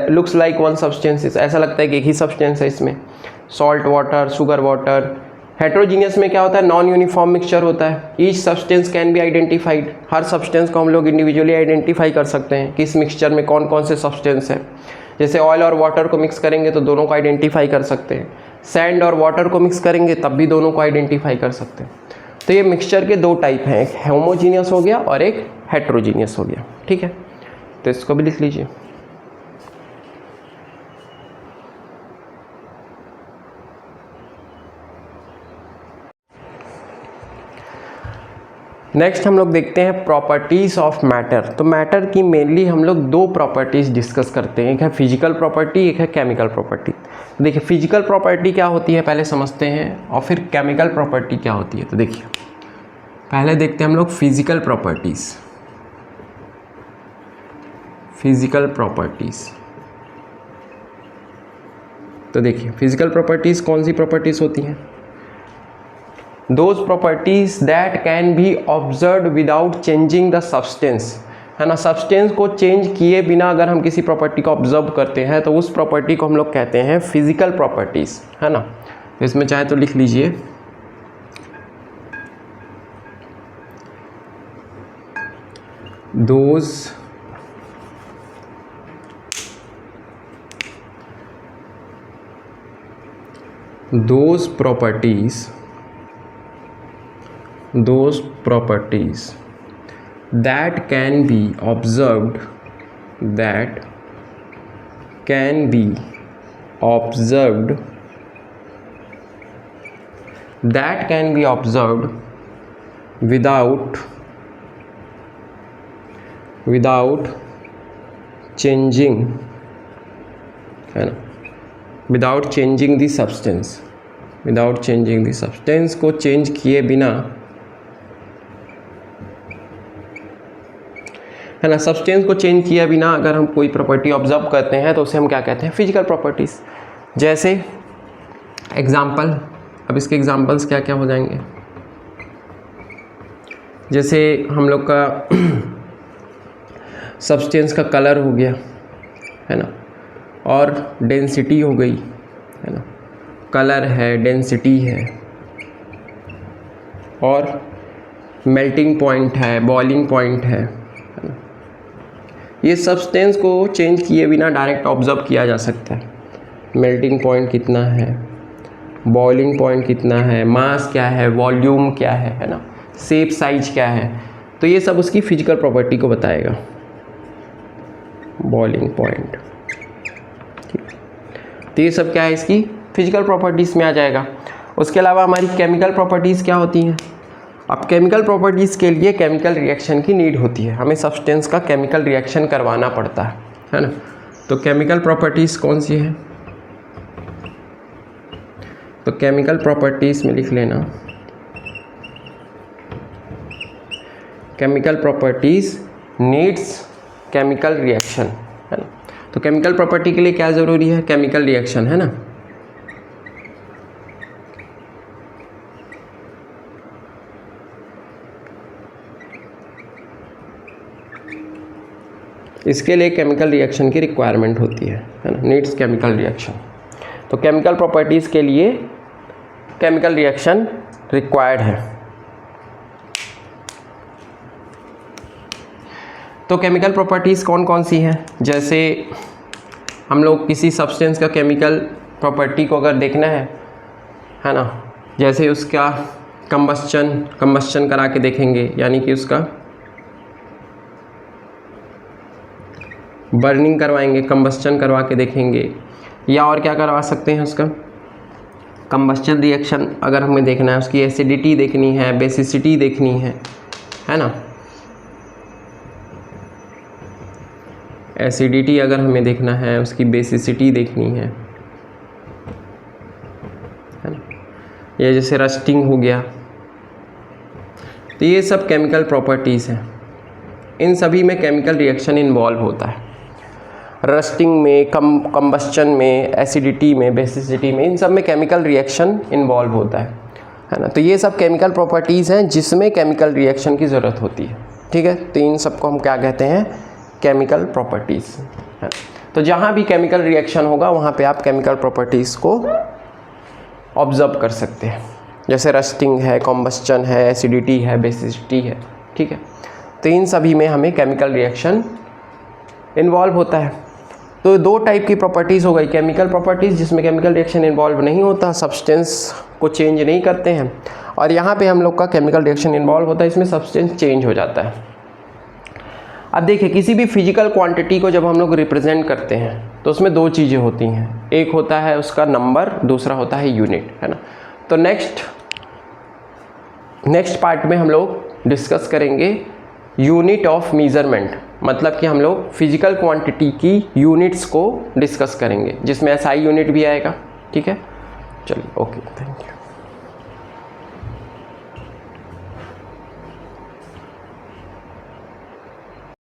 लुक्स लाइक वन सब्सटेंसेस, ऐसा लगता है कि एक ही सब्सटेंस है इसमें, salt water, sugar water. Heterogeneous में क्या होता है? नॉन यूनिफॉर्म मिक्सचर होता है। Each substance can be identified, her substance को हम लोग इंडिविजुअली आइडेंटिफाई कर सकते हैं कि इस मिक्सचर में कौन कौन से सब्सटेंस है। जैसे ऑयल और वाटर को मिक्स करेंगे तो दोनों को आइडेंटिफाई कर सकते हैं, सैंड और वाटर को मिक्स करेंगे तब भी दोनों को आइडेंटिफाई कर सकते हैं। तो ये मिक्सचर के दो टाइप हैं, एक होमोजीनियस हो गया और एक हेट्रोजीनियस हो गया, ठीक है। तो इसको भी लिख लीजिए। नेक्स्ट हम लोग देखते हैं प्रॉपर्टीज़ ऑफ मैटर। तो मैटर की मेनली हम लोग दो प्रॉपर्टीज़ डिस्कस करते हैं, एक है फिजिकल प्रॉपर्टी, एक है केमिकल प्रॉपर्टी। देखिए फिजिकल प्रॉपर्टी क्या होती है पहले समझते हैं, और फिर केमिकल प्रॉपर्टी क्या होती है। तो देखिए पहले देखते हैं हम लोग फिजिकल प्रॉपर्टीज़। फिजिकल प्रॉपर्टीज़, तो देखिए फिजिकल प्रॉपर्टीज़ कौन सी प्रॉपर्टीज़ होती हैं? Those properties that can be observed without changing the substance, है ना। सब्सटेंस को चेंज किए बिना अगर हम किसी प्रॉपर्टी को ऑब्जर्व करते हैं तो उस प्रॉपर्टी को हम लोग कहते हैं फिजिकल प्रॉपर्टीज़, है ना। इसमें चाहे तो लिख लीजिए those properties that can be observed without changing, है ना, विदाउट चेंजिंग दी सब्सटेंस, विदाउट चेंजिंग दी सब्सटेंस को चेंज किए बिना, है ना। सब्सटेंस को चेंज किए बिना अगर हम कोई प्रॉपर्टी ऑब्जर्व करते हैं तो उसे हम क्या कहते हैं? Physical properties. जैसे एग्जांपल, अब इसके एग्जांपल्स क्या क्या हो जाएंगे? जैसे हम लोग का सब्सटेंस का कलर हो गया, है ना, और डेंसिटी हो गई, है ना। कलर है, डेंसिटी है और मेल्टिंग पॉइंट है, बॉइलिंग पॉइंट है ना। ये सब्सटेंस को चेंज किए बिना डायरेक्ट ऑब्जर्व किया जा सकता है। मेल्टिंग पॉइंट कितना है, बॉइलिंग पॉइंट कितना है, मास क्या है, वॉल्यूम क्या है ना, शेप साइज क्या है, तो ये सब उसकी फिजिकल प्रॉपर्टी को बताएगा। बॉइलिंग पॉइंट, तो ये सब क्या है, इसकी फिजिकल प्रॉपर्टीज़ में आ जाएगा। उसके अलावा हमारी केमिकल प्रॉपर्टीज़ क्या होती हैं। अब केमिकल प्रॉपर्टीज़ के लिए केमिकल रिएक्शन की नीड होती है, हमें सब्सटेंस का केमिकल रिएक्शन करवाना पड़ता है ना। तो केमिकल प्रॉपर्टीज़ कौन सी है, तो केमिकल प्रॉपर्टीज़ में लिख लेना, chemical properties needs chemical reaction, है ना। तो केमिकल प्रॉपर्टी के लिए क्या ज़रूरी है, केमिकल रिएक्शन, है ना। इसके लिए केमिकल रिएक्शन की रिक्वायरमेंट होती है ना, नीड्स केमिकल रिएक्शन। तो केमिकल प्रॉपर्टीज़ के लिए केमिकल रिएक्शन रिक्वायर्ड है। तो केमिकल प्रॉपर्टीज़ कौन कौन सी हैं, जैसे हम लोग किसी सब्सटेंस का केमिकल प्रॉपर्टी को अगर देखना है ना, जैसे उसका कंबस्चन करा के देखेंगे, यानी कि उसका बर्निंग करवाएंगे, कंबस्चन करवा के देखेंगे, या और क्या करवा सकते हैं, उसका कंबस्चन रिएक्शन अगर हमें देखना है, उसकी एसिडिटी देखनी है, बेसिसिटी देखनी है ना। एसिडिटी अगर हमें देखना है, उसकी बेसिसिटी देखनी है ना। ये जैसे रस्टिंग हो गया, तो ये सब केमिकल प्रॉपर्टीज़ हैं। इन सभी में केमिकल रिएक्शन इन्वॉल्व होता है, रस्टिंग में, कंबस्चन में, एसिडिटी में, बेसिसिटी में, इन सब में केमिकल रिएक्शन इन्वॉल्व होता है ना। तो ये सब केमिकल प्रॉपर्टीज़ हैं जिसमें केमिकल रिएक्शन की ज़रूरत होती है, ठीक है। तो इन सब को हम क्या कहते हैं, केमिकल प्रॉपर्टीज़, है। तो जहाँ भी केमिकल रिएक्शन होगा वहाँ पे आप केमिकल प्रॉपर्टीज़ को ऑब्जर्व कर सकते हैं, जैसे रस्टिंग है, कंबस्चन है, एसिडिटी है, बेसिसिटी है, ठीक है। तो इन सभी में हमें केमिकल रिएक्शन इन्वॉल्व होता है। तो दो टाइप की प्रॉपर्टीज़ हो गई, केमिकल प्रॉपर्टीज़ जिसमें केमिकल रिएक्शन इन्वॉल्व नहीं होता, सब्सटेंस को चेंज नहीं करते हैं, और यहाँ पे हम लोग का केमिकल रिएक्शन इन्वॉल्व होता है, इसमें सब्सटेंस चेंज हो जाता है। अब देखिए, किसी भी फिजिकल क्वांटिटी को जब हम लोग रिप्रेजेंट करते हैं तो उसमें दो चीज़ें होती हैं, एक होता है उसका नंबर, दूसरा होता है यूनिट, है ना। तो नेक्स्ट पार्ट में हम लोग डिस्कस करेंगे यूनिट ऑफ मेजरमेंट, मतलब कि हम लोग फिजिकल क्वांटिटी की यूनिट्स को डिस्कस करेंगे, जिसमें SI यूनिट भी आएगा, ठीक है। चलिए, ओके, थैंक यू।